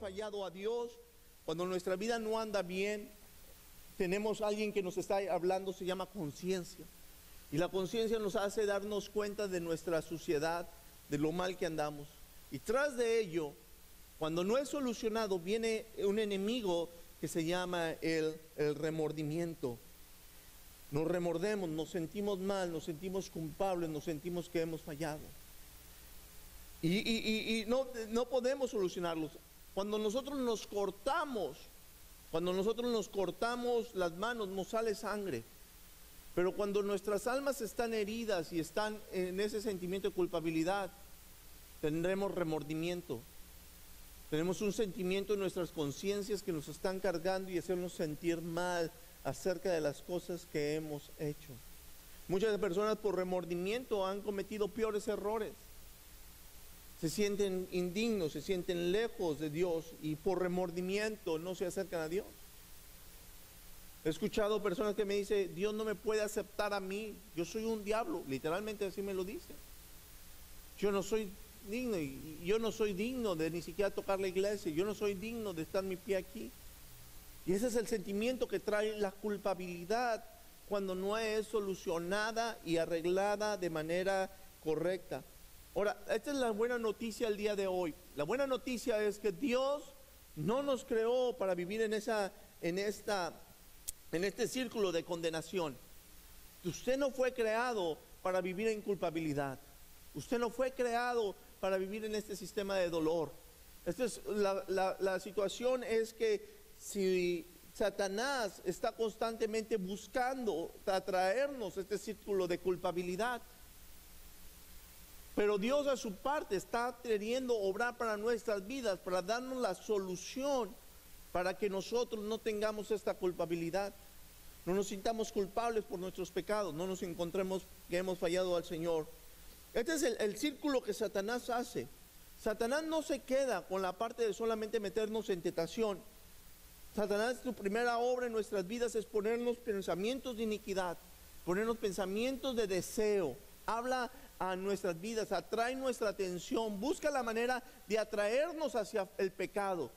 fallado a Dios, cuando nuestra vida no anda bien, tenemos a alguien que nos está hablando, se llama conciencia. Y la conciencia nos hace darnos cuenta de nuestra suciedad, de lo mal que andamos. Y tras de ello, cuando no es solucionado, viene un enemigo que se llama el remordimiento. Nos remordemos, nos sentimos mal, nos sentimos culpables, nos sentimos que hemos fallado. Y no podemos solucionarlos. Cuando nosotros nos cortamos las manos, nos sale sangre. Pero cuando nuestras almas están heridas y están en ese sentimiento de culpabilidad, tendremos remordimiento. Tenemos un sentimiento en nuestras conciencias que nos están cargando y hacernos sentir mal acerca de las cosas que hemos hecho. Muchas personas por remordimiento han cometido peores errores. Se sienten indignos, se sienten lejos de Dios y por remordimiento no se acercan a Dios. He escuchado personas que me dicen, Dios no me puede aceptar a mí, yo soy un diablo, literalmente así me lo dicen. Yo no soy digno, y yo no soy digno de ni siquiera tocar la iglesia, yo no soy digno de estar mi pie aquí. Y ese es el sentimiento que trae la culpabilidad cuando no es solucionada y arreglada de manera correcta. Ahora, esta es la buena noticia el día de hoy. La buena noticia es que Dios no nos creó para vivir en este círculo de condenación. Usted no fue creado para vivir en culpabilidad. Usted no fue creado para vivir en este sistema de dolor. La situación es que si Satanás está constantemente buscando atraernos a este círculo de culpabilidad, pero Dios a su parte está queriendo obrar para nuestras vidas, para darnos la solución para que nosotros no tengamos esta culpabilidad, no nos sintamos culpables por nuestros pecados, no nos encontremos que hemos fallado al Señor. Este es el círculo que Satanás hace. Satanás no se queda con la parte de solamente meternos en tentación. Satanás, su primera obra en nuestras vidas es ponernos pensamientos de iniquidad, ponernos pensamientos de deseo. Habla a nuestras vidas, atrae nuestra atención, busca la manera de atraernos hacia el pecado.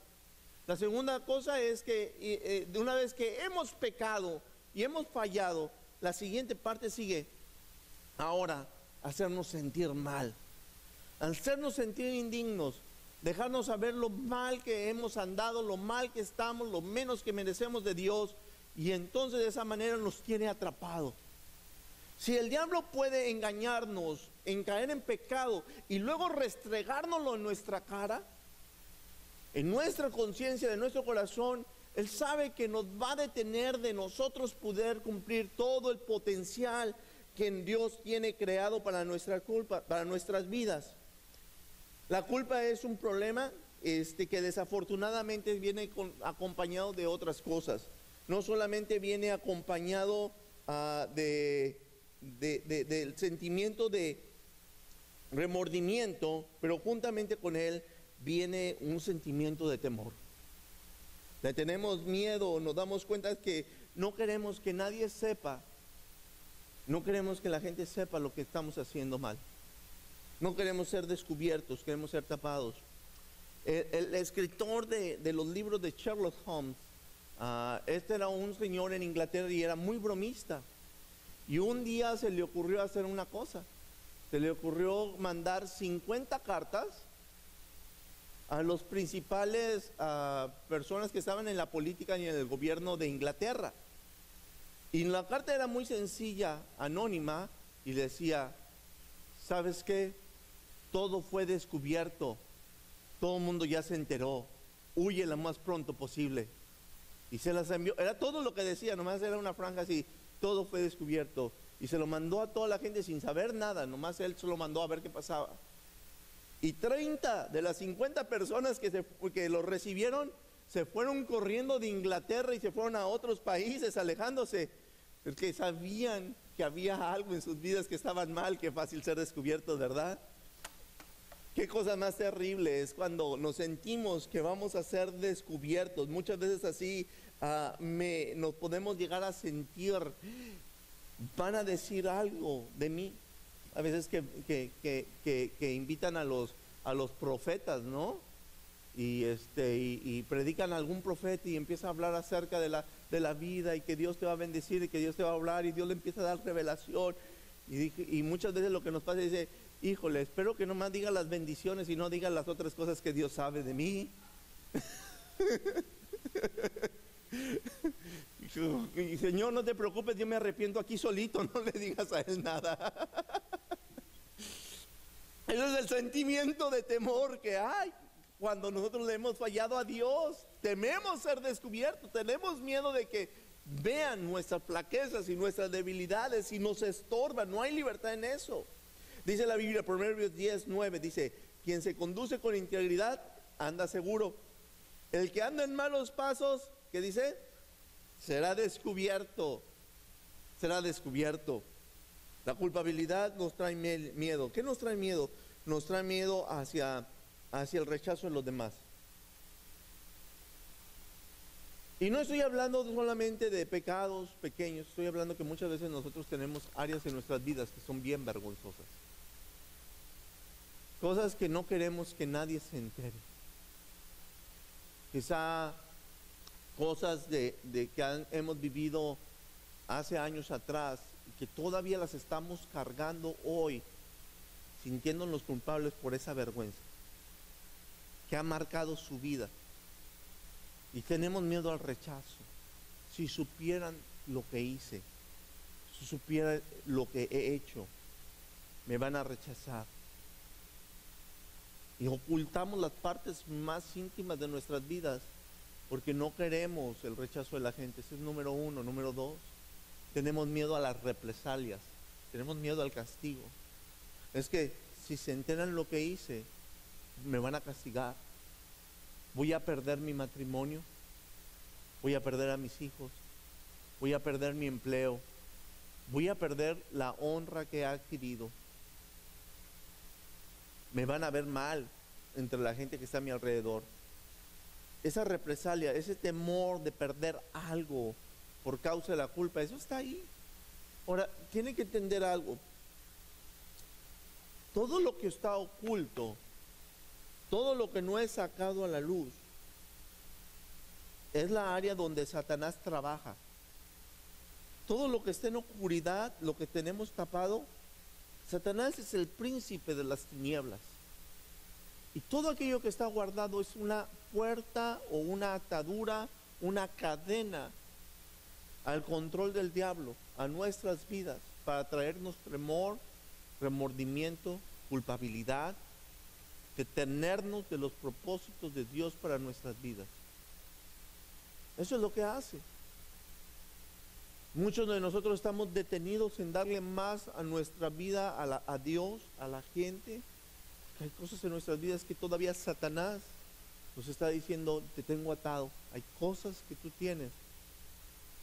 La segunda cosa es que de una vez que hemos pecado y hemos fallado, la siguiente parte sigue. Ahora, hacernos sentir mal, hacernos sentir indignos, dejarnos saber lo mal que hemos andado, lo mal que estamos, lo menos que merecemos de Dios, y entonces de esa manera nos tiene atrapados. Si el diablo puede engañarnos, en caer en pecado y luego restregárnoslo en nuestra cara, en nuestra conciencia, de nuestro corazón, él sabe que nos va a detener de nosotros poder cumplir todo el potencial que Dios tiene creado para nuestra culpa, para nuestras vidas. La culpa es un problema que desafortunadamente viene acompañado de otras cosas. No solamente viene acompañado del sentimiento de remordimiento, pero juntamente con él viene un sentimiento de temor. Le tenemos miedo, nos damos cuenta que no queremos que nadie sepa, no queremos que la gente sepa lo que estamos haciendo mal. No queremos ser descubiertos, queremos ser tapados. El escritor de los libros de Sherlock Holmes, este era un señor en Inglaterra y era muy bromista. Y un día se le ocurrió hacer una cosa. Se le ocurrió mandar 50 cartas a los principales personas que estaban en la política y en el gobierno de Inglaterra. Y la carta era muy sencilla, anónima, y decía: ¿sabes qué? Todo fue descubierto, todo el mundo ya se enteró, huye lo más pronto posible. Y se las envió, era todo lo que decía, nomás era una franja así: todo fue descubierto. Y se lo mandó a toda la gente sin saber nada, nomás él se lo mandó a ver qué pasaba. Y 30 de las 50 personas que lo recibieron se fueron corriendo de Inglaterra y se fueron a otros países alejándose, porque sabían que había algo en sus vidas que estaban mal, que fácil ser descubierto, ¿verdad? Qué cosa más terrible es cuando nos sentimos que vamos a ser descubiertos. Muchas veces así nos podemos llegar a sentir, van a decir algo de mí. A veces que invitan a los profetas, ¿no? y predican a algún profeta y empieza a hablar acerca de la vida y que Dios te va a bendecir y que Dios te va a hablar y Dios le empieza a dar revelación. Y muchas veces lo que nos pasa es, dice, híjole, espero que no más diga las bendiciones y no diga las otras cosas que Dios sabe de mí. Y Señor, no te preocupes, yo me arrepiento aquí solito, no le digas a él nada. Ese es el sentimiento de temor que hay cuando nosotros le hemos fallado a Dios. Tememos ser descubiertos, tenemos miedo de que vean nuestras flaquezas y nuestras debilidades y nos estorban. No hay libertad en eso. Dice la Biblia, Proverbios 10:9, dice, quien se conduce con integridad anda seguro. El que anda en malos pasos, ¿qué dice? Será descubierto. Será descubierto. La culpabilidad nos trae miedo. ¿Qué nos trae miedo? Nos trae miedo hacia el rechazo de los demás. Y no estoy hablando solamente de pecados pequeños, estoy hablando que muchas veces nosotros tenemos áreas en nuestras vidas que son bien vergonzosas. Cosas que no queremos que nadie se entere. Quizá cosas de que hemos vivido hace años atrás y que todavía las estamos cargando hoy, sintiéndonos culpables por esa vergüenza que ha marcado su vida. Y tenemos miedo al rechazo. Si supieran lo que hice, si supieran lo que he hecho, me van a rechazar. Y ocultamos las partes más íntimas de nuestras vidas porque no queremos el rechazo de la gente. Ese es número uno. Número dos, tenemos miedo a las represalias, tenemos miedo al castigo. Es que si se enteran lo que hice, me van a castigar. Voy a perder mi matrimonio, voy a perder a mis hijos, voy a perder mi empleo, voy a perder la honra que he adquirido. Me van a ver mal entre la gente que está a mi alrededor. Esa represalia, ese temor de perder algo por causa de la culpa, eso está ahí. Ahora, tienen que entender algo. Todo lo que está oculto, todo lo que no es sacado a la luz, es la área donde Satanás trabaja. Todo lo que está en oscuridad, lo que tenemos tapado, Satanás es el príncipe de las tinieblas. Y todo aquello que está guardado es una puerta o una atadura, una cadena al control del diablo, a nuestras vidas, para traernos temor, remordimiento, culpabilidad, detenernos de los propósitos de Dios para nuestras vidas. Eso es lo que hace. Muchos de nosotros estamos detenidos en darle más a nuestra vida, a Dios, a la gente. Hay cosas en nuestras vidas que todavía Satanás nos está diciendo, te tengo atado. Hay cosas que tú tienes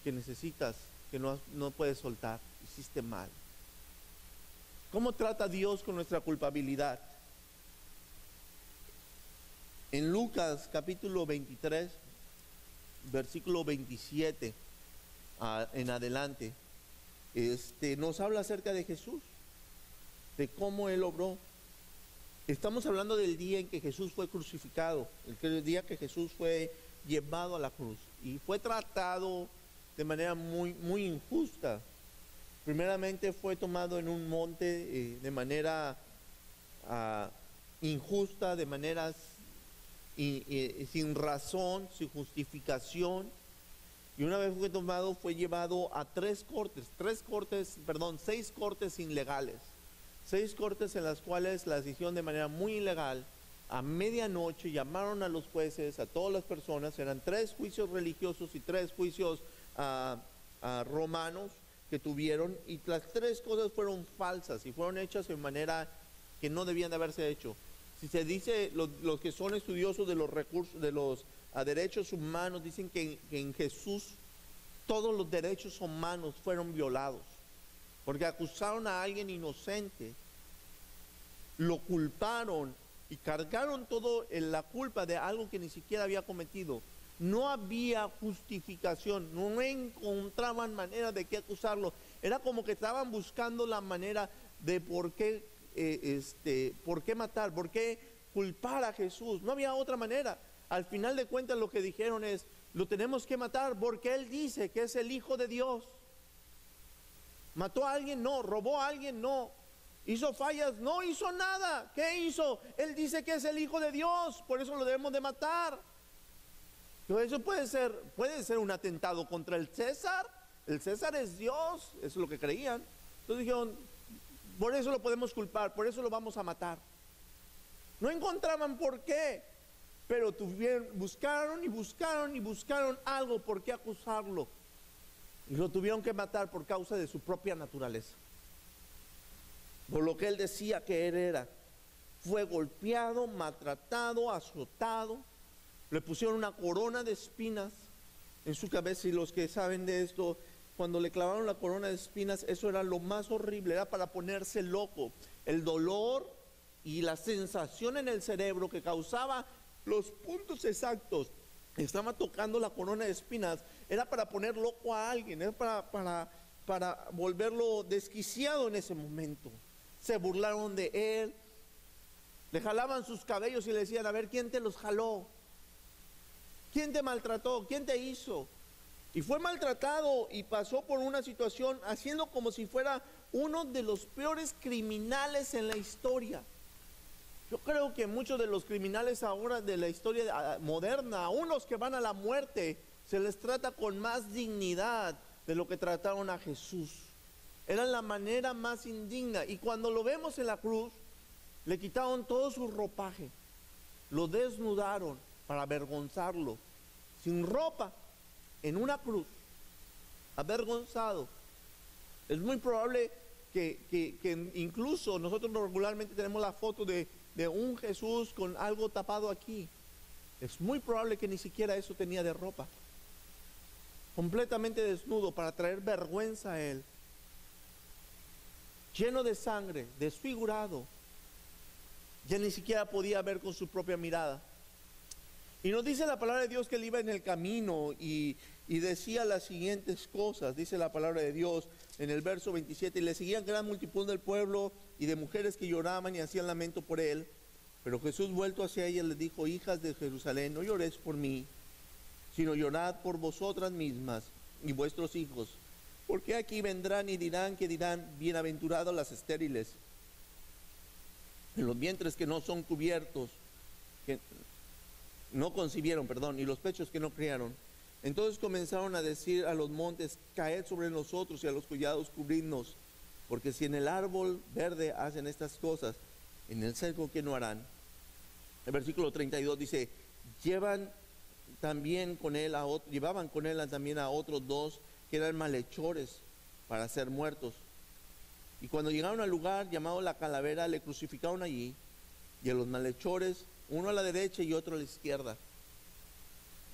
que necesitas, que no puedes soltar. Hiciste mal. ¿Cómo trata Dios con nuestra culpabilidad? En Lucas capítulo 23, versículo 27 en adelante, nos habla acerca de Jesús, de cómo Él obró. Estamos hablando del día en que Jesús fue crucificado, el día que Jesús fue llevado a la cruz y fue tratado de manera muy, muy injusta. Primeramente fue tomado en un monte de manera injusta, de maneras sin razón, sin justificación. Y una vez fue tomado, fue llevado a seis cortes ilegales. 6 cortes en las cuales las hicieron de manera muy ilegal. A medianoche llamaron a los jueces, a todas las personas. Eran 3 juicios religiosos y 3 juicios romanos que tuvieron. Y las 3 cosas fueron falsas y fueron hechas de manera que no debían de haberse hecho. Si se dice, los que son estudiosos de los recursos, de los derechos humanos, dicen que en Jesús todos los derechos humanos fueron violados. Porque acusaron a alguien inocente, lo culparon y cargaron toda la culpa de algo que ni siquiera había cometido. No había justificación, no encontraban manera de qué acusarlo. Era como que estaban buscando la manera de por qué matar, por qué culpar a Jesús, no había otra manera. Al final de cuentas lo que dijeron es, lo tenemos que matar porque Él dice que es el Hijo de Dios. ¿Mató a alguien? No. ¿Robó a alguien? No. ¿Hizo fallas? No hizo nada. ¿Qué hizo? Él dice que es el Hijo de Dios, por eso lo debemos de matar. Pero eso puede ser un atentado contra el César. El César es Dios, eso es lo que creían. Entonces dijeron, por eso lo podemos culpar, por eso lo vamos a matar. No encontraban por qué, pero buscaron y buscaron y buscaron algo por qué acusarlo. Y lo tuvieron que matar por causa de su propia naturaleza. Por lo que él decía que él era. Fue golpeado, maltratado, azotado. Le pusieron una corona de espinas en su cabeza. Y los que saben de esto, cuando le clavaron la corona de espinas, eso era lo más horrible, era para ponerse loco. El dolor y la sensación en el cerebro que causaba los puntos exactos, estaba tocando la corona de espinas, era para poner loco a alguien, era para volverlo desquiciado en ese momento. Se burlaron de él, le jalaban sus cabellos y le decían, a ver, ¿quién te los jaló? ¿Quién te maltrató? ¿Quién te hizo? Y fue maltratado y pasó por una situación haciendo como si fuera uno de los peores criminales en la historia. Yo creo que muchos de los criminales ahora de la historia moderna, aún los que van a la muerte, se les trata con más dignidad de lo que trataron a Jesús. Era la manera más indigna. Y cuando lo vemos en la cruz, le quitaron todo su ropaje, lo desnudaron para avergonzarlo, sin ropa, en una cruz, avergonzado. Es muy probable que incluso nosotros regularmente tenemos la foto de un Jesús con algo tapado aquí. Es muy probable que ni siquiera eso tenía de ropa, completamente desnudo para traer vergüenza a él, lleno de sangre, desfigurado. Ya ni siquiera podía ver con su propia mirada. Y nos dice la palabra de Dios que él iba en el camino y decía las siguientes cosas. Dice la palabra de Dios en el verso 27, y le seguían gran multitud del pueblo y de mujeres que lloraban y hacían lamento por él. Pero Jesús, vuelto hacia ellas, les dijo, hijas de Jerusalén, no lloréis por mí, sino llorad por vosotras mismas y vuestros hijos. Porque aquí vendrán y dirán, bienaventuradas las estériles, en los vientres que no son cubiertos, que no concibieron, y los pechos que no criaron. Entonces comenzaron a decir a los montes, caed sobre nosotros, y a los collados cubridnos, porque si en el árbol verde hacen estas cosas, en el seco ¿qué no harán? El versículo 32 dice, llevaban con él también a otros dos que eran malhechores para ser muertos. Y cuando llegaron al lugar llamado la Calavera, le crucificaron allí, y a los malhechores, uno a la derecha y otro a la izquierda.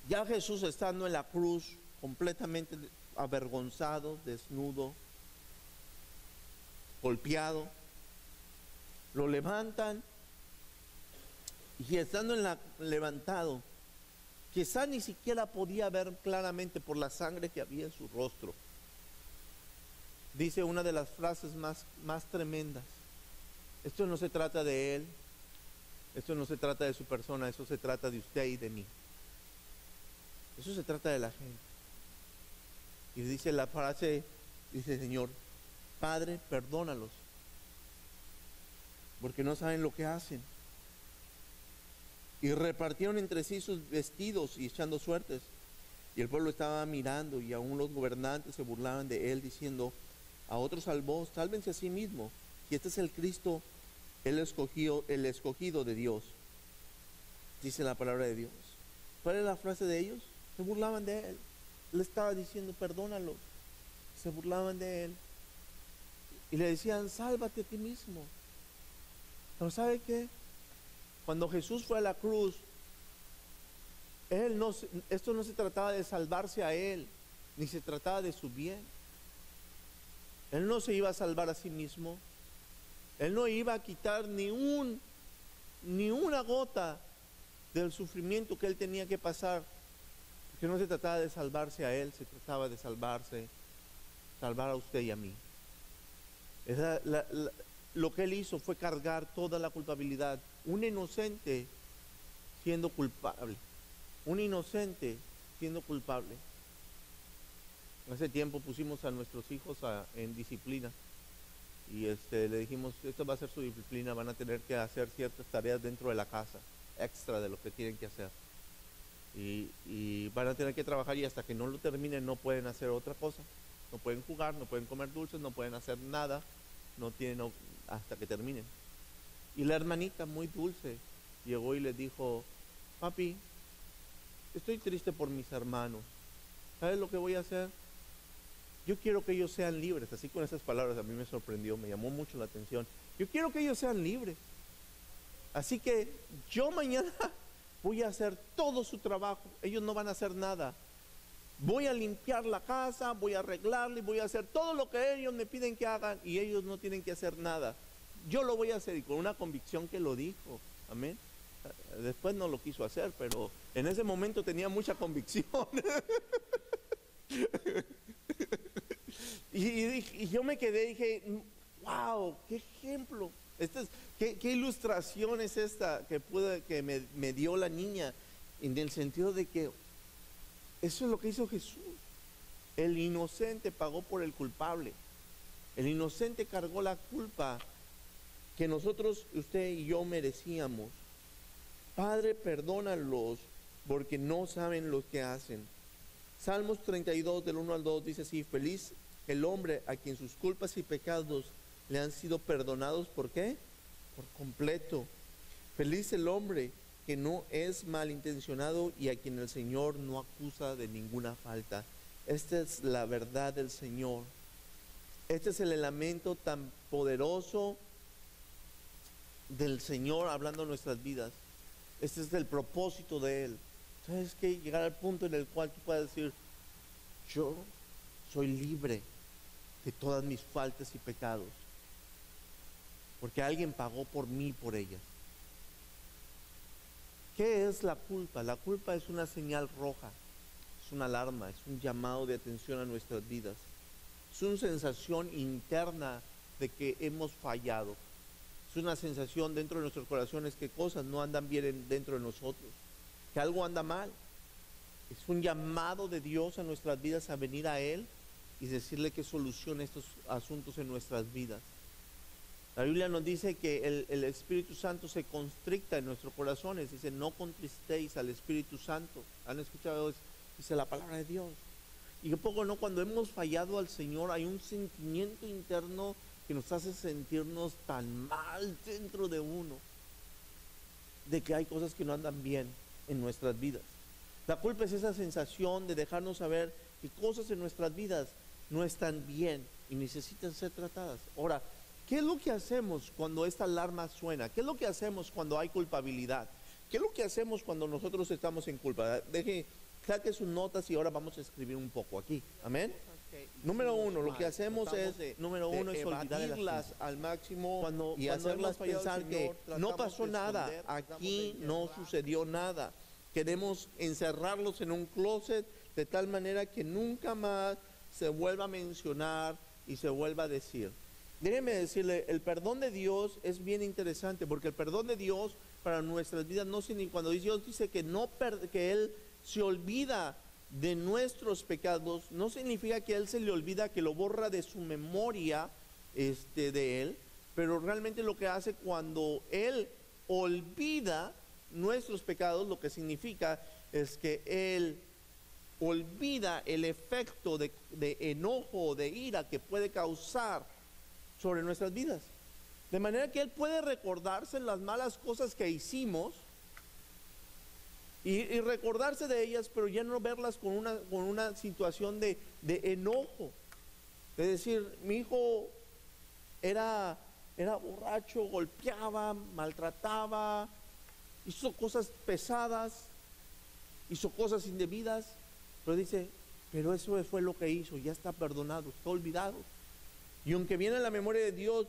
Ya Jesús, estando en la cruz, completamente avergonzado, desnudo, golpeado, lo levantan, y estando levantado, quizá ni siquiera podía ver claramente por la sangre que había en su rostro. Dice una de las frases más tremendas: esto no se trata de él, esto no se trata de su persona, eso se trata de usted y de mí. Eso se trata de la gente. Y dice la frase, dice, Señor, Padre, perdónalos, porque no saben lo que hacen. Y repartieron entre sí sus vestidos y echando suertes. Y el pueblo estaba mirando, y aún los gobernantes se burlaban de él, diciendo, a otros salvó, sálvense a sí mismo, y este es el Cristo, el escogido de Dios. Dice la palabra de Dios. ¿Cuál es la frase de ellos? Se burlaban de él. Él estaba diciendo, perdónalo. Se burlaban de él. Y le decían, sálvate a ti mismo. Pero ¿sabe qué? Cuando Jesús fue a la cruz, esto no se trataba de salvarse a él, ni se trataba de su bien. Él no se iba a salvar a sí mismo. Él no iba a quitar ni una gota del sufrimiento que él tenía que pasar, porque no se trataba de salvarse a él, se trataba de salvar a usted y a mí. lo que él hizo fue cargar toda la culpabilidad. Un inocente siendo culpable. Un inocente siendo culpable. Hace tiempo pusimos a nuestros hijos en disciplina. Y le dijimos, esto va a ser su disciplina, van a tener que hacer ciertas tareas dentro de la casa, extra de lo que tienen que hacer. Y van a tener que trabajar y hasta que no lo terminen no pueden hacer otra cosa. No pueden jugar, no pueden comer dulces, no pueden hacer nada, hasta que terminen. Y la hermanita, muy dulce, llegó y le dijo, papi, estoy triste por mis hermanos. ¿Sabes lo que voy a hacer? Yo quiero que ellos sean libres. Así, con esas palabras a mí me sorprendió, me llamó mucho la atención. Yo quiero que ellos sean libres. Así que yo mañana voy a hacer todo su trabajo. Ellos no van a hacer nada. Voy a limpiar la casa, voy a arreglarla y voy a hacer todo lo que ellos me piden que hagan y ellos no tienen que hacer nada. Yo lo voy a hacer, y con una convicción que lo dijo. Amén. Después no lo quiso hacer, pero en ese momento tenía mucha convicción. y yo me quedé y dije, wow, qué ejemplo. ¿Qué ilustración es esta que me dio la niña? En el sentido de que eso es lo que hizo Jesús. El inocente pagó por el culpable. El inocente cargó la culpa que nosotros, usted y yo, merecíamos. Padre, perdónalos porque no saben lo que hacen. Salmos 32 del 1 al 2 dice así: feliz el hombre a quien sus culpas y pecados le han sido perdonados. ¿Por qué? Por completo. Feliz el hombre que no es malintencionado y a quien el Señor no acusa de ninguna falta. Esta es la verdad del Señor. Este es el lamento tan poderoso del Señor hablando en nuestras vidas. Este es el propósito de Él. ¿Sabes qué? Llegar al punto en el cual tú puedas decir: yo soy libre de todas mis faltas y pecados, porque alguien pagó por mí, por ellas. ¿Qué es la culpa? La culpa es una señal roja, es una alarma, es un llamado de atención a nuestras vidas. Es una sensación interna de que hemos fallado. Es una sensación dentro de nuestros corazones que cosas no andan bien dentro de nosotros, que algo anda mal. Es un llamado de Dios a nuestras vidas a venir a Él y decirle que solucione estos asuntos en nuestras vidas. La Biblia nos dice que el Espíritu Santo se constricta en nuestros corazones. Dice: no contristéis al Espíritu Santo. ¿Han escuchado eso? Dice la palabra de Dios. Y que poco no, cuando hemos fallado al Señor, hay un sentimiento interno que nos hace sentirnos tan mal dentro de uno, de que hay cosas que no andan bien en nuestras vidas. La culpa es esa sensación de dejarnos saber que cosas en nuestras vidas no están bien y necesitan ser tratadas. Ahora, ¿qué es lo que hacemos cuando esta alarma suena? ¿Qué es lo que hacemos cuando hay culpabilidad? ¿Qué es lo que hacemos cuando nosotros estamos en culpa? Saque sus notas y ahora vamos a escribir un poco aquí. Amén. Número uno, lo que hacemos es evadirlas al máximo y hacerlas pensar que no pasó nada, aquí no sucedió nada. Queremos encerrarlos en un closet de tal manera que nunca más se vuelva a mencionar y se vuelva a decir. Déjeme decirle, el perdón de Dios es bien interesante, porque el perdón de Dios para nuestras vidas no significa, cuando Dios dice que que Él se olvida de nuestros pecados, no significa que Él se le olvida, que lo borra de su memoria de Él, pero realmente lo que hace cuando Él olvida nuestros pecados, lo que significa es que Él olvida el efecto de enojo o de ira que puede causar sobre nuestras vidas, de manera que Él puede recordarse las malas cosas que hicimos y recordarse de ellas, pero ya no verlas con una situación de enojo, de decir: mi hijo era borracho, golpeaba, maltrataba, hizo cosas pesadas, hizo cosas indebidas, pero dice: pero eso fue lo que hizo, ya está perdonado, está olvidado. Y aunque viene a la memoria de Dios,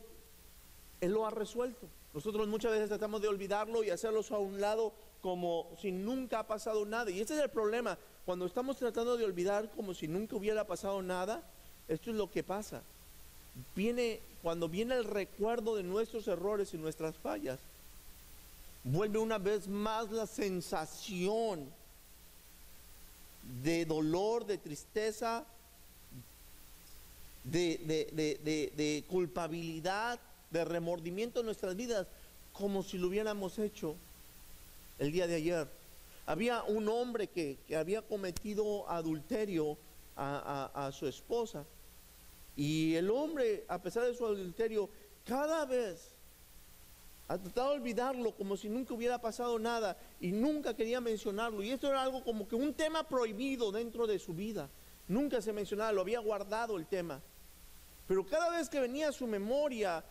Él lo ha resuelto. Nosotros muchas veces tratamos de olvidarlo y hacerlo a un lado como si nunca ha pasado nada. Y ese es el problema. Cuando estamos tratando de olvidar como si nunca hubiera pasado nada, esto es lo que pasa. Viene cuando viene el recuerdo de nuestros errores y nuestras fallas, vuelve una vez más la sensación de dolor, de tristeza, de culpabilidad, de remordimiento en nuestras vidas, como si lo hubiéramos hecho el día de ayer. Había un hombre que había cometido adulterio a su esposa, y el hombre, a pesar de su adulterio, cada vez ha tratado de olvidarlo como si nunca hubiera pasado nada, y nunca quería mencionarlo, y esto era algo como que un tema prohibido dentro de su vida. Nunca se mencionaba, lo había guardado el tema, pero cada vez que venía a su memoria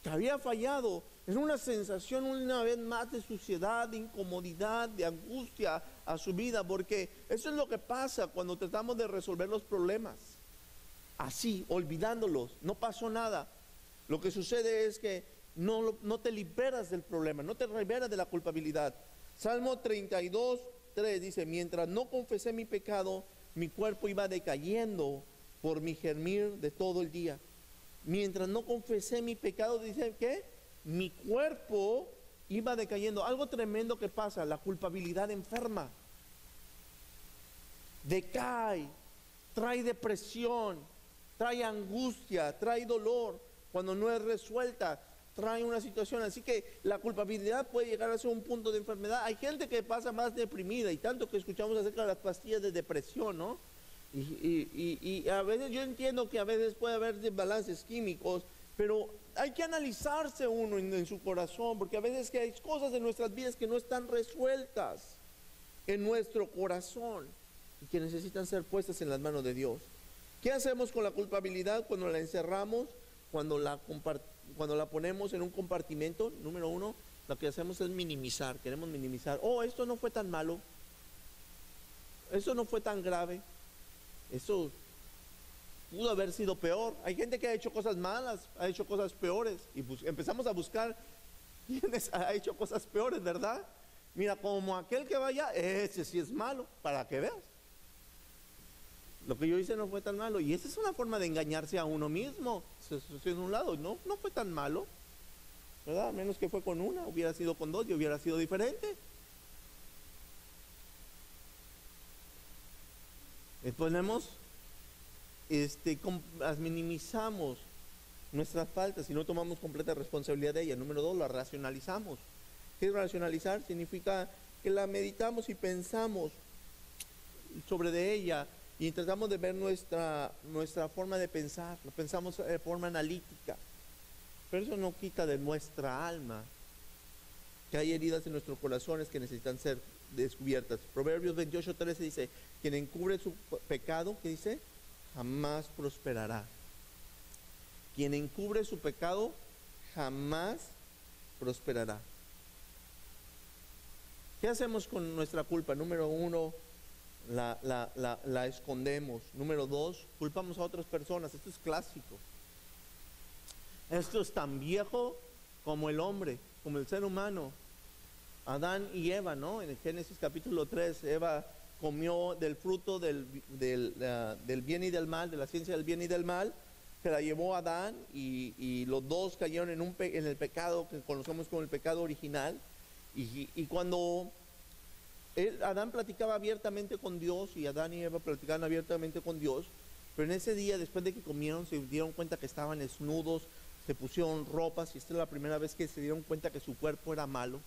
que había fallado, era una sensación una vez más de suciedad, de incomodidad, de angustia a su vida, porque eso es lo que pasa cuando tratamos de resolver los problemas así, olvidándolos. No pasó nada. Lo que sucede es que no te liberas del problema, no te liberas de la culpabilidad. Salmo 32:3 dice: mientras no confesé mi pecado, mi cuerpo iba decayendo por mi gemir de todo el día. Mientras no confesé mi pecado, dice que mi cuerpo iba decayendo. Algo tremendo que pasa: la culpabilidad enferma, decae, trae depresión, trae angustia, trae dolor. Cuando no es resuelta, trae una situación. Así que la culpabilidad puede llegar a ser un punto de enfermedad. Hay gente que pasa más deprimida, y tanto que escuchamos acerca de las pastillas de depresión, ¿no? Y a veces yo entiendo que a veces puede haber desbalances químicos, pero hay que analizarse uno en su corazón, porque a veces que hay cosas en nuestras vidas que no están resueltas en nuestro corazón y que necesitan ser puestas en las manos de Dios. ¿Qué hacemos con la culpabilidad cuando la encerramos, cuando la ponemos en un compartimento? Número uno, lo que hacemos es minimizar. Queremos minimizar. Oh, esto no fue tan malo, eso no fue tan grave, eso pudo haber sido peor. Hay gente que ha hecho cosas malas, ha hecho cosas peores, y empezamos a buscar quiénes ha hecho cosas peores, ¿verdad? Mira, como aquel que vaya, ese sí es malo, para que veas. Lo que yo hice no fue tan malo. Y esa es una forma de engañarse a uno mismo. Eso es un lado, no fue tan malo, ¿verdad? A menos que fue con una, hubiera sido con dos y hubiera sido diferente. Ponemos, minimizamos nuestras faltas y no tomamos completa responsabilidad de ellas. Número dos, la racionalizamos. ¿Qué es racionalizar? Significa que la meditamos y pensamos sobre de ella, y tratamos de ver nuestra forma de pensar. Lo pensamos de forma analítica, pero eso no quita de nuestra alma que hay heridas en nuestros corazones que necesitan ser descubiertas. Proverbios 28:13 dice: quien encubre su pecado, ¿qué dice? Jamás prosperará. Quien encubre su pecado jamás prosperará. ¿Qué hacemos con nuestra culpa? Número uno, la escondemos. Número dos, culpamos a otras personas. Esto es clásico. Esto es tan viejo como el hombre, como el ser humano. Adán y Eva, ¿no? En el Génesis capítulo 3, Eva comió del fruto del bien y del mal, de la ciencia del bien y del mal. Se la llevó a Adán, y los dos cayeron en el pecado que conocemos como el pecado original. Y cuando Adán platicaba abiertamente con Dios, y Adán y Eva platicaban abiertamente con Dios, pero en ese día, después de que comieron, se dieron cuenta que estaban desnudos, se pusieron ropas, y esta es la primera vez que se dieron cuenta que su cuerpo era malo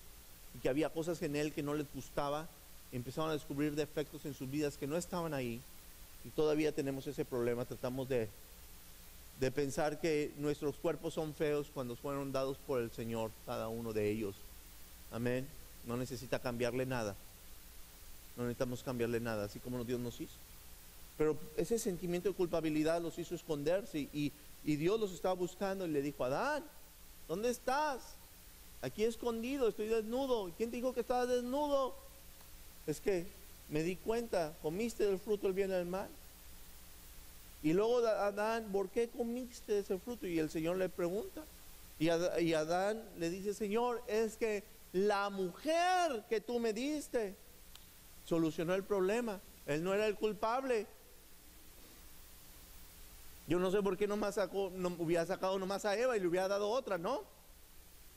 y que había cosas en él que no les gustaba. Empezaron a descubrir defectos en sus vidas que no estaban ahí, y todavía tenemos ese problema. Tratamos de pensar que nuestros cuerpos son feos cuando fueron dados por el Señor, cada uno de ellos. Amén. No necesita cambiarle nada. No necesitamos cambiarle nada, así como Dios nos hizo. Pero ese sentimiento de culpabilidad los hizo esconderse, y Dios los estaba buscando y le dijo: Adán, ¿dónde estás? Aquí escondido, estoy desnudo. ¿Quién te dijo que estabas desnudo? Es que me di cuenta, comiste del fruto del bien y del mal. Y luego Adán, ¿por qué comiste ese fruto? Y el Señor le pregunta, y Adán le dice: Señor, es que la mujer que tú me diste solucionó el problema. Él no era el culpable. Yo no sé por qué no hubiera sacado nomás a Eva y le hubiera dado otra, ¿no?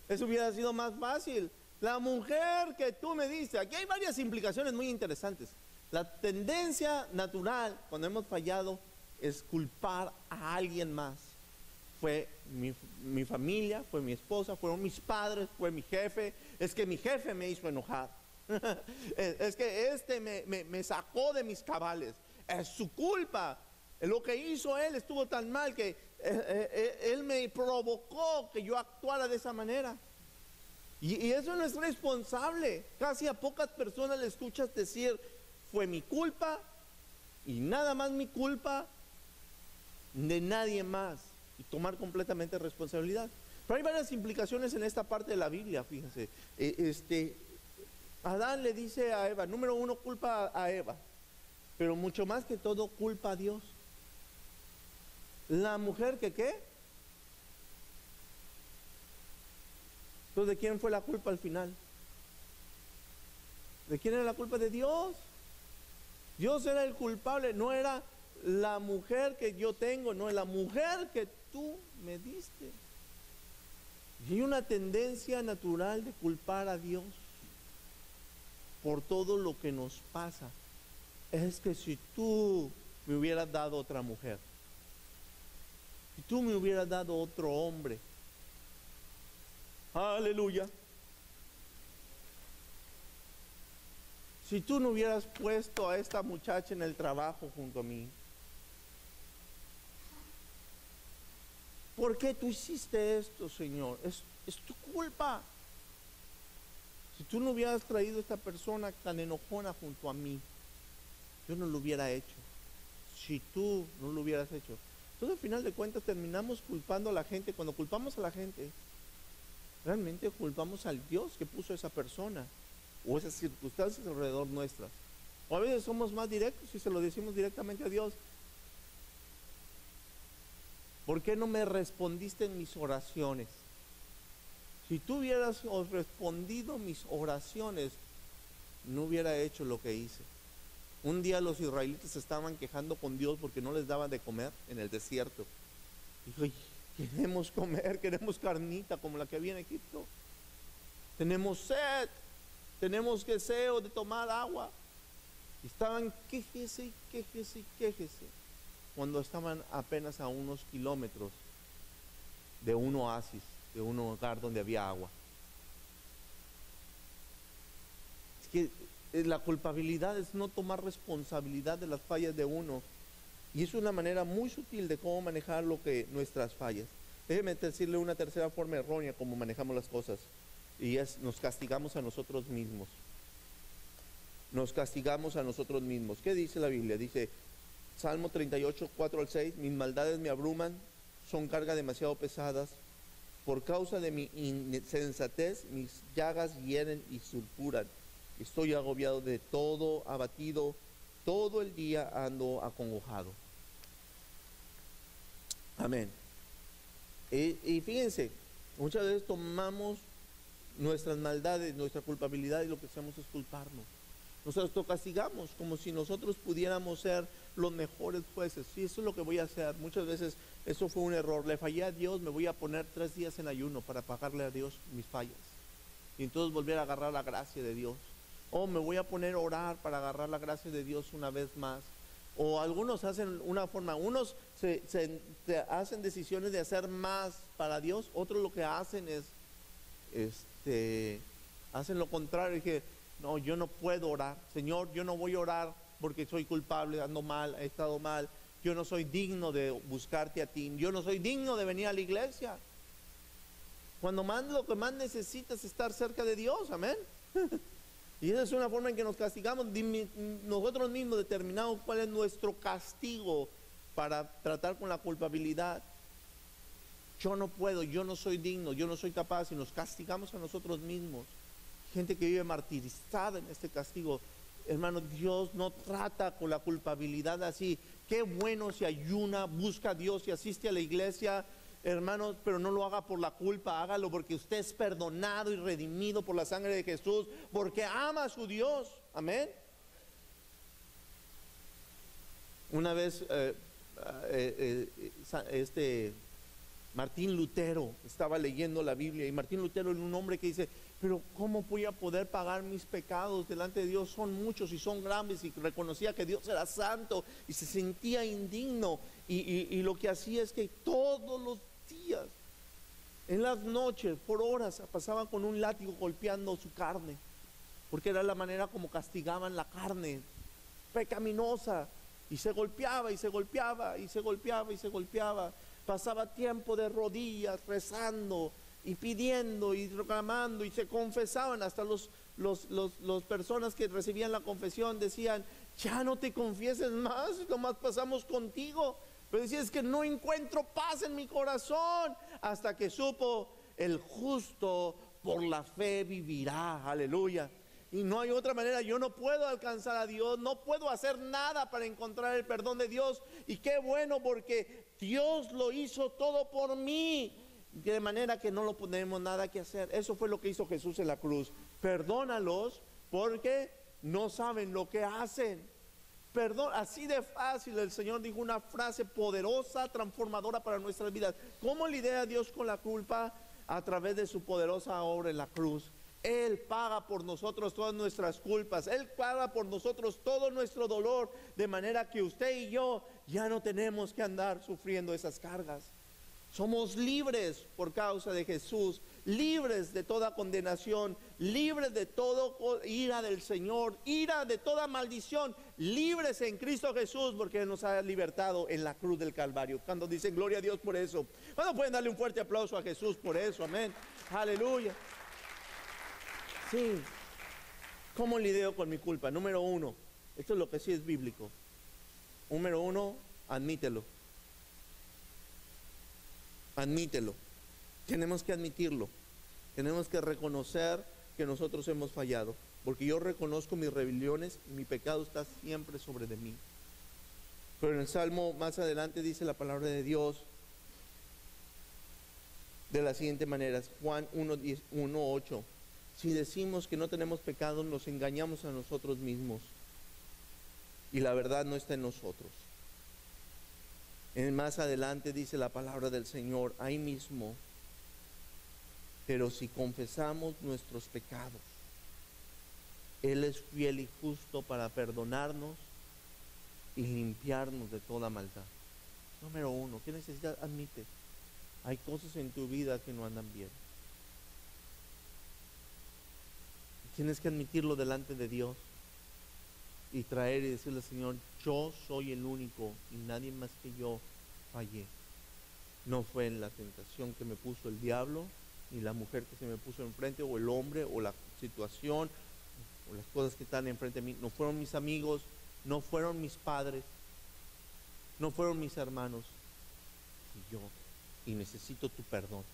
Eso hubiera sido más fácil. La mujer que tú me diste, aquí hay varias implicaciones muy interesantes. La tendencia natural cuando hemos fallado es culpar a alguien más. Fue mi familia, fue mi esposa, fueron mis padres, fue mi jefe. Es que mi jefe me hizo enojar. Es que me sacó de mis cabales. Es su culpa. Lo que hizo él estuvo tan mal que él me provocó que yo actuara de esa manera. Y eso no es responsable. Casi a pocas personas le escuchas decir, fue mi culpa y nada más mi culpa, de nadie más, y tomar completamente responsabilidad. Pero hay varias implicaciones en esta parte de la Biblia, fíjense. Adán le dice a Eva, número uno, culpa a Eva, pero mucho más que todo, culpa a Dios. La mujer que ¿qué? Entonces, ¿de quién fue la culpa al final? ¿De quién era la culpa? De Dios. Dios era el culpable, no era la mujer que yo tengo, no es la mujer que tú me diste. Y hay una tendencia natural de culpar a Dios por todo lo que nos pasa. Es que si tú me hubieras dado otra mujer, si tú me hubieras dado otro hombre, aleluya, si tú no hubieras puesto a esta muchacha en el trabajo junto a mí, ¿por qué tú hiciste esto, Señor? Es tu culpa. Si tú no hubieras traído a esta persona tan enojona junto a mí, yo no lo hubiera hecho. Si tú no lo hubieras hecho. Entonces, al final de cuentas, terminamos culpando a la gente. Cuando culpamos a la gente, realmente culpamos al Dios que puso a esa persona o esas circunstancias alrededor nuestras. O a veces somos más directos y se lo decimos directamente a Dios. ¿Por qué no me respondiste en mis oraciones? Si tú hubieras respondido mis oraciones, no hubiera hecho lo que hice. Un día los israelitas se estaban quejando con Dios porque no les daban de comer en el desierto. Dijo, queremos comer, queremos carnita como la que había en Egipto. Tenemos sed, tenemos deseo de tomar agua. Y estaban quéjese, cuando estaban apenas a unos kilómetros de un oasis, de un lugar donde había agua. Es que la culpabilidad es no tomar responsabilidad de las fallas de uno, y es una manera muy sutil de cómo manejar nuestras fallas. Déjeme decirle una tercera forma errónea como manejamos las cosas, y es nos castigamos a nosotros mismos. Nos castigamos a nosotros mismos. ¿Qué dice la Biblia? Dice Salmo 38, 4 al 6, mis maldades me abruman, son cargas demasiado pesadas. Por causa de mi insensatez, mis llagas hieren y sulfuran. Estoy agobiado de todo, abatido, todo el día ando acongojado. Amén. Y fíjense, muchas veces tomamos nuestras maldades, nuestra culpabilidad, y lo que hacemos es culparnos. Nosotros castigamos como si nosotros pudiéramos ser los mejores jueces. Sí, eso es lo que voy a hacer. Muchas veces eso fue un error. Le fallé a Dios, me voy a poner 3 días en ayuno para pagarle a Dios mis fallas. Y entonces volver a agarrar la gracia de Dios. O me voy a poner a orar para agarrar la gracia de Dios una vez más. O algunos hacen una forma, unos se hacen decisiones de hacer más para Dios. Otros lo que hacen es, hacen lo contrario. Dije, no, yo no puedo orar. Señor, yo no voy a orar porque soy culpable, ando mal, he estado mal. Yo no soy digno de buscarte a ti. Yo no soy digno de venir a la iglesia. Cuando más lo que más necesitas es estar cerca de Dios, amén. Y esa es una forma en que nos castigamos. Nosotros mismos determinamos cuál es nuestro castigo para tratar con la culpabilidad. Yo no puedo, yo no soy digno, yo no soy capaz, y nos castigamos a nosotros mismos. Gente que vive martirizada en este castigo. Hermano, Dios no trata con la culpabilidad así. Qué bueno si ayuna, busca a Dios y asiste a la iglesia, hermanos, pero no lo haga por la culpa, hágalo porque usted es perdonado y redimido por la sangre de Jesús, porque ama a su Dios, amén. Una vez Martín Lutero estaba leyendo la Biblia, y Martín Lutero era un hombre que dice, pero ¿cómo voy a poder pagar mis pecados delante de Dios? Son muchos y son grandes, y reconocía que Dios era santo y se sentía indigno, y lo que hacía es que todos los días, en las noches, por horas, pasaba con un látigo golpeando su carne, porque era la manera como castigaban la carne pecaminosa, y se golpeaba y se golpeaba y se golpeaba y se golpeaba. Pasaba tiempo de rodillas rezando y pidiendo y reclamando, y se confesaban. Hasta los personas que recibían la confesión decían, ya no te confieses más, nomás pasamos contigo. Pero decía, es que no encuentro paz en mi corazón. Hasta que supo, el justo por la fe vivirá. Aleluya. Y no hay otra manera. Yo no puedo alcanzar a Dios, no puedo hacer nada para encontrar el perdón de Dios. Y qué bueno, porque Dios lo hizo todo por mí, de manera que no lo tenemos nada que hacer. Eso fue lo que hizo Jesús en la cruz. Perdónalos porque no saben lo que hacen. Perdón, así de fácil. El Señor dijo una frase poderosa, transformadora para nuestras vidas. ¿Cómo lidia Dios con la culpa? A través de su poderosa obra en la cruz. Él paga por nosotros todas nuestras culpas. Él paga por nosotros todo nuestro dolor, de manera que usted y yo ya no tenemos que andar sufriendo esas cargas. Somos libres por causa de Jesús, libres de toda condenación, libres de toda ira del Señor, ira de toda maldición, libres en Cristo Jesús, porque Él nos ha libertado en la cruz del Calvario. Cuando dicen gloria a Dios por eso, ¿cuándo pueden darle un fuerte aplauso a Jesús por eso? Amén, aleluya. Sí. ¿Cómo lidio con mi culpa? Número uno, esto es lo que sí es bíblico. Número uno, admítelo. Admítelo. Tenemos que admitirlo. Tenemos que reconocer que nosotros hemos fallado, porque yo reconozco mis rebeliones y mi pecado está siempre sobre de mí. Pero en el Salmo más adelante dice la palabra de Dios de la siguiente manera, Juan 1:8. Si decimos que no tenemos pecado, nos engañamos a nosotros mismos y la verdad no está en nosotros. Más adelante dice la palabra del Señor, ahí mismo, pero si confesamos nuestros pecados, Él es fiel y justo para perdonarnos y limpiarnos de toda maldad. Número uno, ¿qué necesidad? Admite, hay cosas en tu vida que no andan bien. Tienes que admitirlo delante de Dios y traer y decirle, Señor, yo soy el único y nadie más que yo fallé. No fue en la tentación que me puso el diablo, ni la mujer que se me puso enfrente, o el hombre, o la situación, o las cosas que están enfrente de mí. No fueron mis amigos, no fueron mis padres, no fueron mis hermanos, y yo. Y necesito tu perdón.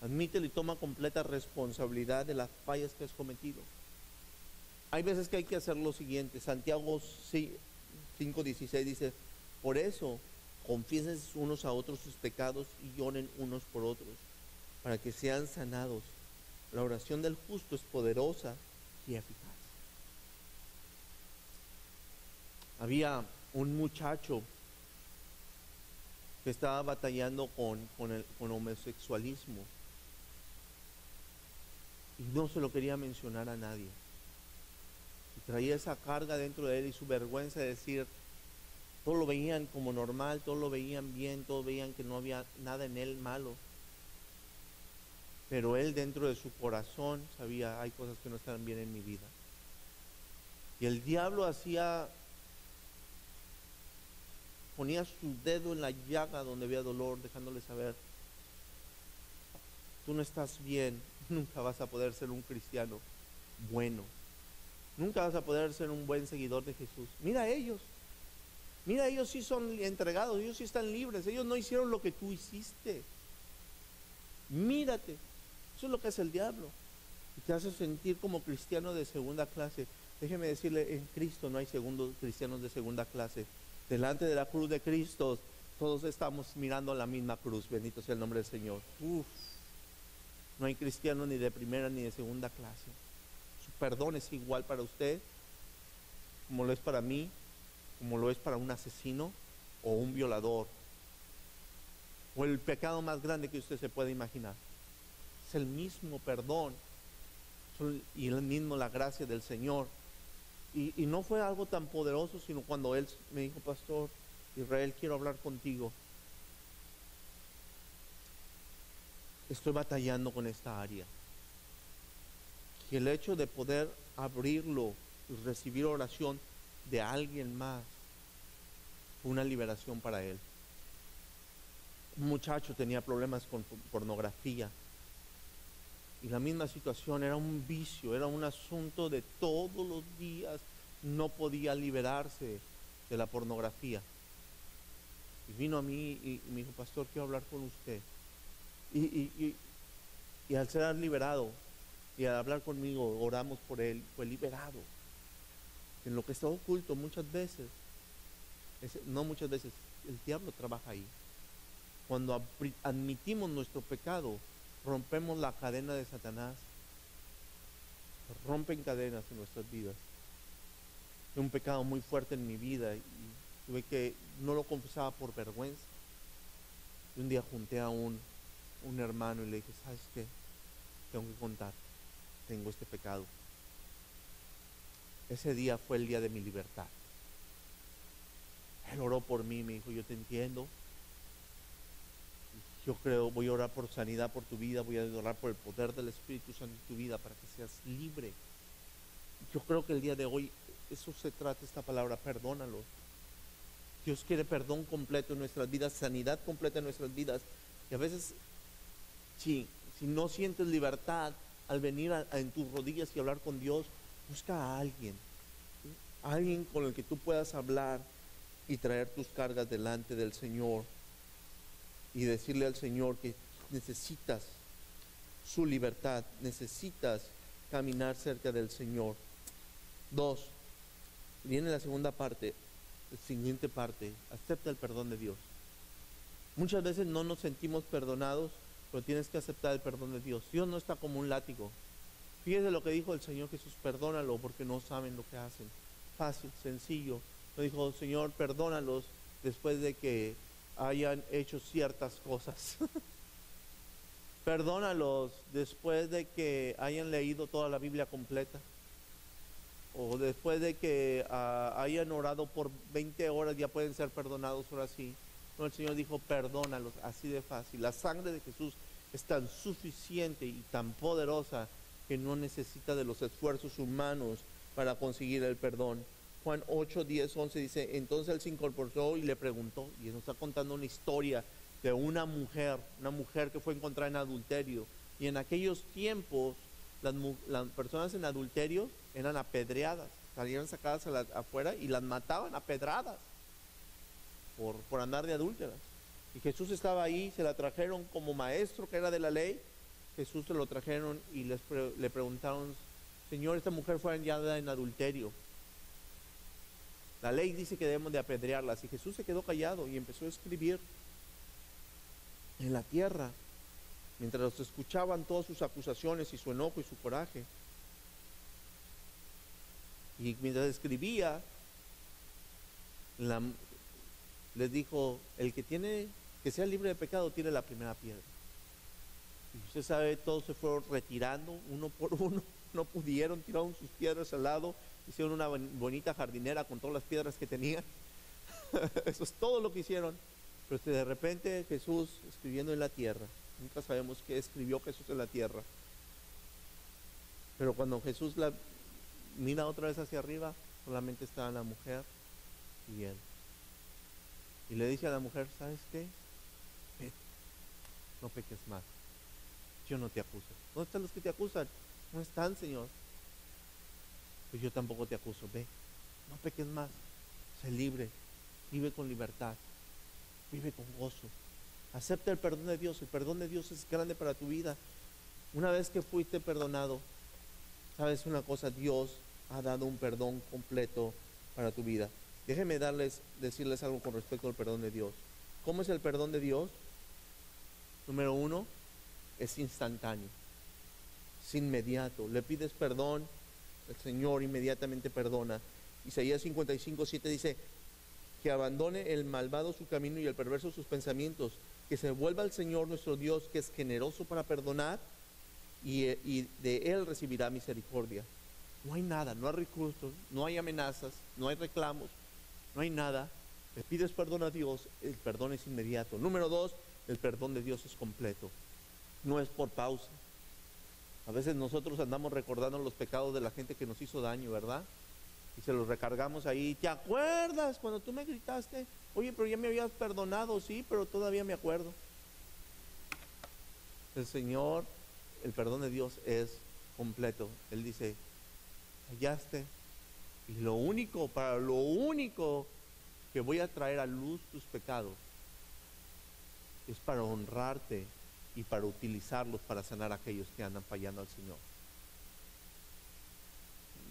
Admítelo y toma completa responsabilidad de las fallas que has cometido. Hay veces que hay que hacer lo siguiente. Santiago 5:16 dice, por eso confiesen unos a otros sus pecados y oren unos por otros, para que sean sanados. La oración del justo es poderosa y eficaz. Había un muchacho que estaba batallando con homosexualismo, y no se lo quería mencionar a nadie. Y traía esa carga dentro de él y su vergüenza de decir, todos lo veían como normal, todos lo veían bien, todos veían que no había nada en él malo. Pero él dentro de su corazón sabía, hay cosas que no están bien en mi vida. Y el diablo ponía su dedo en la llaga donde había dolor, dejándole saber, tú no estás bien, nunca vas a poder ser un cristiano bueno, nunca vas a poder ser un buen seguidor de Jesús. Mira ellos sí son entregados, ellos sí están libres, ellos no hicieron lo que tú hiciste. Mírate, eso es lo que hace el diablo, y te hace sentir como cristiano de segunda clase. Déjeme decirle, en Cristo no hay cristianos de segunda clase. Delante de la cruz de Cristo todos estamos mirando la misma cruz. Bendito sea el nombre del Señor. No hay cristiano ni de primera ni de segunda clase. Su perdón es igual para usted como lo es para mí, como lo es para un asesino, o un violador, o el pecado más grande que usted se puede imaginar. Es el mismo perdón y el mismo la gracia del Señor. Y no fue algo tan poderoso, sino cuando Él me dijo: Pastor Israel, quiero hablar contigo. Estoy batallando con esta área. Y el hecho de poder abrirlo y recibir oración de alguien más fue una liberación para él. Un muchacho tenía problemas con pornografía. Y la misma situación, era un vicio, era un asunto de todos los días. No podía liberarse de la pornografía. Y vino a mí y me dijo: Pastor, quiero hablar con usted. Y al ser liberado y al hablar conmigo, oramos por él, fue liberado. En lo que está oculto muchas veces, no muchas veces, el diablo trabaja ahí. Cuando admitimos nuestro pecado, rompemos la cadena de Satanás. Rompen cadenas en nuestras vidas. Fue un pecado muy fuerte en mi vida y tuve que, no lo confesaba por vergüenza. Y un día junté a un hermano y le dije: ¿sabes qué? Tengo que contar, tengo este pecado. Ese día fue el día de mi libertad. Él oró por mí, me dijo: yo te entiendo. Yo creo, voy a orar por sanidad por tu vida, voy a orar por el poder del Espíritu Santo en tu vida para que seas libre. Yo creo que el día de hoy, eso se trata esta palabra: perdónalo. Dios quiere perdón completo en nuestras vidas, sanidad completa en nuestras vidas. Y a veces, si no sientes libertad al venir en tus rodillas y hablar con Dios, busca a alguien, ¿sí? Alguien con el que tú puedas hablar y traer tus cargas delante del Señor y decirle al Señor que necesitas su libertad, necesitas caminar cerca del Señor. 2, viene la segunda parte, la siguiente parte: acepta el perdón de Dios. Muchas veces no nos sentimos perdonados, pero tienes que aceptar el perdón de Dios. Dios no está como un látigo. Fíjese lo que dijo el Señor Jesús: perdónalo porque no saben lo que hacen. Fácil, sencillo. Lo dijo: Señor, perdónalos después de que hayan hecho ciertas cosas. Perdónalos después de que hayan leído toda la Biblia completa. O después de que hayan orado por 20 horas, ya pueden ser perdonados ahora sí. No, el Señor dijo: perdónalos, así de fácil. La sangre de Jesús es tan suficiente y tan poderosa que no necesita de los esfuerzos humanos para conseguir el perdón. Juan 8, 10, 11 dice: entonces él se incorporó y le preguntó, y nos está contando una historia de una mujer que fue encontrada en adulterio. Y en aquellos tiempos las personas en adulterio eran apedreadas, salían sacadas afuera y las mataban a pedradas por andar de adúlteras. Y Jesús estaba ahí, se la trajeron como maestro que era de la ley. Jesús se lo trajeron y le preguntaron: Señor, esta mujer fue hallada en adulterio. La ley dice que debemos de apedrearlas. Y Jesús se quedó callado y empezó a escribir en la tierra, mientras los escuchaban todas sus acusaciones y su enojo y su coraje. Y mientras escribía, les dijo: el que sea libre de pecado, tire la primera piedra. Y usted sabe, todos se fueron retirando uno por uno. No pudieron, tiraron sus piedras al lado, hicieron una bonita jardinera con todas las piedras que tenían. Eso es todo lo que hicieron. Pero de repente Jesús escribiendo en la tierra, nunca sabemos qué escribió Jesús en la tierra, pero cuando Jesús la mira otra vez hacia arriba, solamente estaba la mujer y él. Y le dice a la mujer: ¿sabes qué? Vete, no peques más, yo no te acuso. ¿Dónde están los que te acusan? No están, Señor. Pues yo tampoco te acuso. Ve, no peques más, sé libre, vive con libertad, vive con gozo, acepta el perdón de Dios. El perdón de Dios es grande para tu vida. Una vez que fuiste perdonado, sabes una cosa: Dios ha dado un perdón completo para tu vida. Déjenme decirles algo con respecto al perdón de Dios. ¿Cómo es el perdón de Dios? Número 1, es instantáneo, es inmediato. Le pides perdón, el Señor inmediatamente perdona. Isaías 55:7 dice: que abandone el malvado su camino y el perverso sus pensamientos, que se vuelva al Señor nuestro Dios, que es generoso para perdonar, y de Él recibirá misericordia. No hay nada, no hay recursos, no hay amenazas, no hay reclamos, no hay nada. Le pides perdón a Dios, el perdón es inmediato. Número 2, el perdón de Dios es completo, no es por pausa. A veces nosotros andamos recordando los pecados de la gente que nos hizo daño, ¿verdad? Y se los recargamos ahí. ¿Te acuerdas cuando tú me gritaste? Oye, pero ya me habías perdonado. Sí, pero todavía me acuerdo. El Señor, el perdón de Dios es completo. Él dice, fallaste, y lo único que voy a traer a luz tus pecados es para honrarte y para utilizarlos para sanar a aquellos que andan fallando al Señor.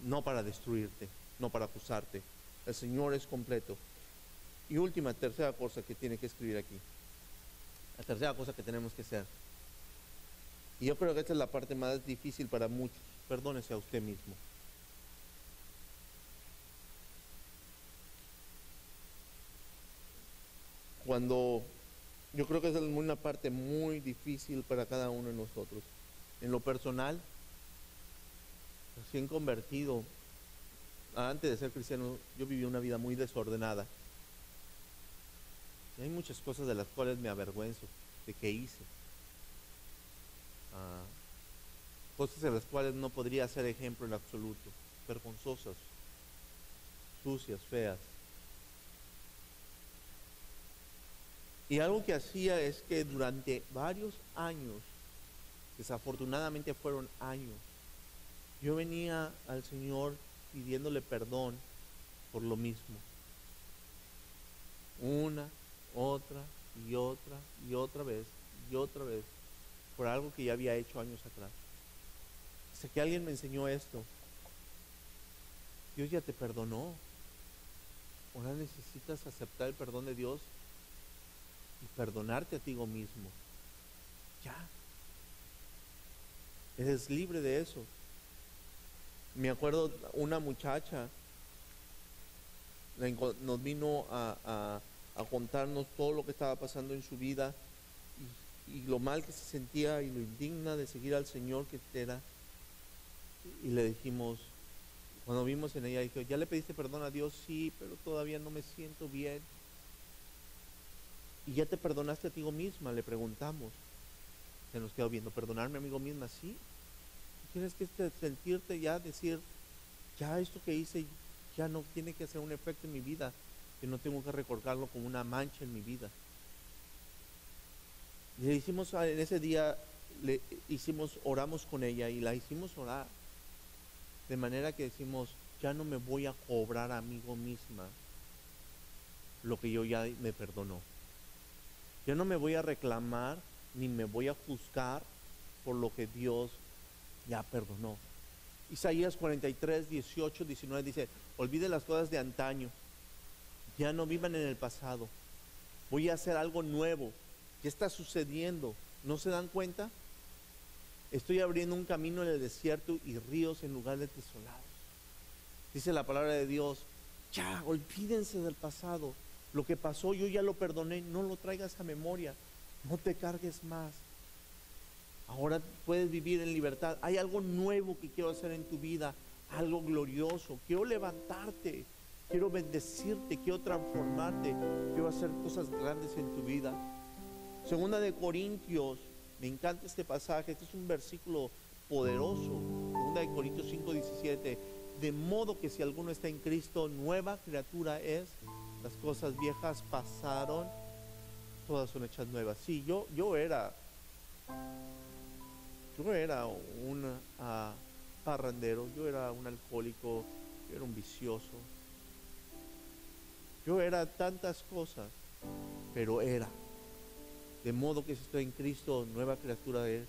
No para destruirte, no para acusarte. El Señor es completo. Y última, tercera cosa que tiene que escribir aquí. La tercera cosa que tenemos que hacer. Y yo creo que esta es la parte más difícil para muchos. Perdónese a usted mismo. Yo creo que esa es una parte muy difícil para cada uno de nosotros. En lo personal, recién convertido, antes de ser cristiano, yo viví una vida muy desordenada. Y hay muchas cosas de las cuales me avergüenzo de que hice. Cosas de las cuales no podría ser ejemplo en absoluto. Vergonzosas, sucias, feas. Y algo que hacía es que durante varios años, desafortunadamente fueron años, yo venía al Señor pidiéndole perdón por lo mismo. Una, otra y otra y otra vez y otra vez, por algo que ya había hecho años atrás. Hasta que alguien me enseñó esto. Dios ya te perdonó. Ahora necesitas aceptar el perdón de Dios y perdonarte a ti mismo. Ya. Eres libre de eso. Me acuerdo una muchacha nos vino a contarnos todo lo que estaba pasando en su vida y lo mal que se sentía y lo indigna de seguir al Señor que era. Y le dijimos, cuando vimos en ella, dijo, ¿ya le pediste perdón a Dios? Sí, pero todavía no me siento bien. ¿Y ya te perdonaste a ti misma? Le preguntamos. Se nos quedó viendo, ¿perdonarme a mí misma? Sí. Tienes que sentirte ya, decir, ya esto que hice ya no tiene que hacer un efecto en mi vida, que no tengo que recordarlo como una mancha en mi vida. Le hicimos en ese día, oramos con ella y la hicimos orar, de manera que decimos, ya no me voy a cobrar a mí misma lo que yo ya me perdonó. Yo no me voy a reclamar ni me voy a juzgar por lo que Dios ya perdonó. Isaías 43, 18, 19 dice, olvide las cosas de antaño, ya no vivan en el pasado, voy a hacer algo nuevo, ya está sucediendo, ¿no se dan cuenta? Estoy abriendo un camino en el desierto y ríos en lugares desolados. Dice la palabra de Dios, ya, olvídense del pasado, lo que pasó yo ya lo perdoné, no lo traigas a memoria, no te cargues más. Ahora puedes vivir en libertad. Hay algo nuevo que quiero hacer en tu vida, algo glorioso. Quiero levantarte, quiero bendecirte, quiero transformarte, quiero hacer cosas grandes en tu vida. Segunda de Corintios, me encanta este pasaje, este es un versículo poderoso. Segunda de Corintios 5, 17. De modo que si alguno está en Cristo, nueva criatura es. Las cosas viejas pasaron, todas son hechas nuevas. Sí, yo era un parrandero, yo era un alcohólico, yo era un vicioso, yo era tantas cosas, pero era. De modo que si estoy en Cristo, nueva criatura es.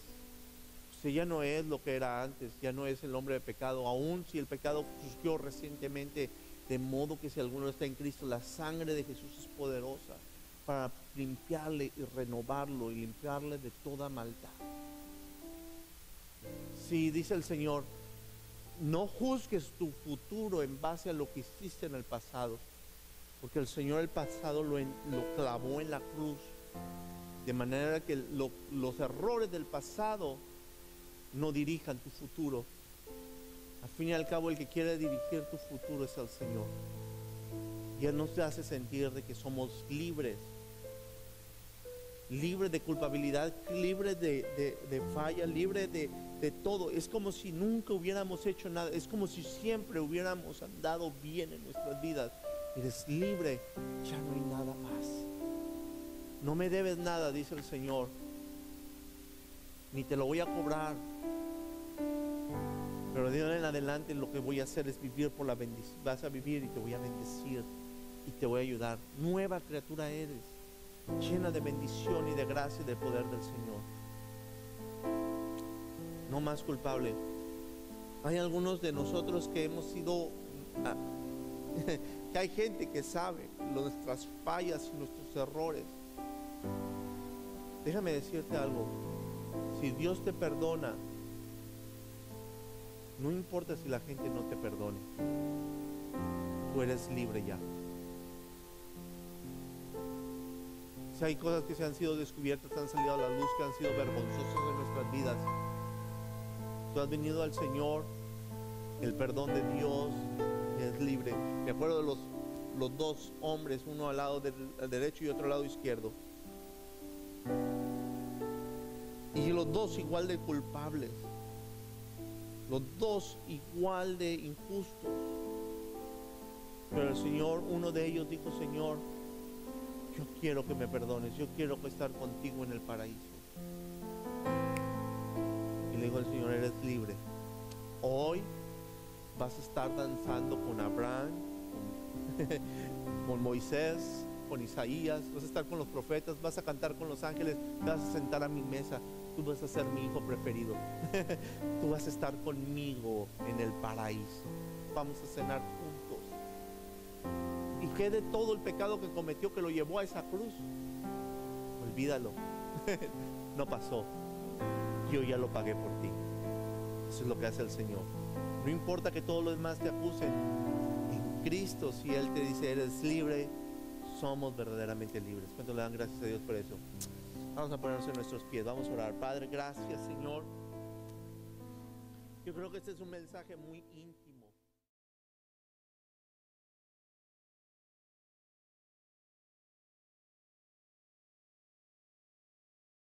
Usted ya no es lo que era antes, ya no es el hombre de pecado, aun si el pecado surgió recientemente. De modo que si alguno está en Cristo, la sangre de Jesús es poderosa para limpiarle y renovarlo y limpiarle de toda maldad. Sí, dice el Señor, no juzgues tu futuro en base a lo que hiciste en el pasado. Porque el Señor el pasado lo clavó en la cruz, de manera que los errores del pasado no dirijan tu futuro. Al fin y al cabo, el que quiere dirigir tu futuro es el Señor. Y Él nos hace sentir de que somos libres, libres de culpabilidad, libres de falla, libres de todo. Es como si nunca hubiéramos hecho nada, es como si siempre hubiéramos andado bien en nuestras vidas. Eres libre, ya no hay nada más. No me debes nada, dice el Señor, ni te lo voy a cobrar. Pero de ahora en adelante lo que voy a hacer es vivir por la bendición. Vas a vivir y te voy a bendecir y te voy a ayudar. Nueva criatura eres, llena de bendición y de gracia y del poder del Señor. No más culpable. Hay algunos de nosotros que hemos sido que hay gente que sabe nuestras fallas y nuestros errores. Déjame decirte algo. Si Dios te perdona, no importa si la gente no te perdone, tú eres libre ya. Si hay cosas que se han sido descubiertas, han salido a la luz, que han sido vergonzosas en nuestras vidas, tú has venido al Señor, el perdón de Dios, y es libre. Me acuerdo de los dos hombres, uno al lado del derecho y otro al lado izquierdo, y los dos igual de culpables, los dos igual de injustos. Pero el Señor, uno de ellos dijo: Señor, yo quiero que me perdones, yo quiero estar contigo en el paraíso. Y le dijo el Señor: eres libre. Hoy vas a estar danzando con Abraham, con Moisés, con Isaías, vas a estar con los profetas, vas a cantar con los ángeles, te vas a sentar a mi mesa. Tú vas a ser mi hijo preferido. Tú vas a estar conmigo en el paraíso. Vamos a cenar juntos. Y qué de todo el pecado que cometió, que lo llevó a esa cruz, olvídalo. No pasó. Yo ya lo pagué por ti. Eso es lo que hace el Señor. No importa que todos los demás te acusen. En Cristo, si Él te dice eres libre, somos verdaderamente libres. ¿Cuánto le dan gracias a Dios por eso? Vamos a ponernos en nuestros pies, vamos a orar. Padre, gracias, Señor. Yo creo que este es un mensaje muy íntimo.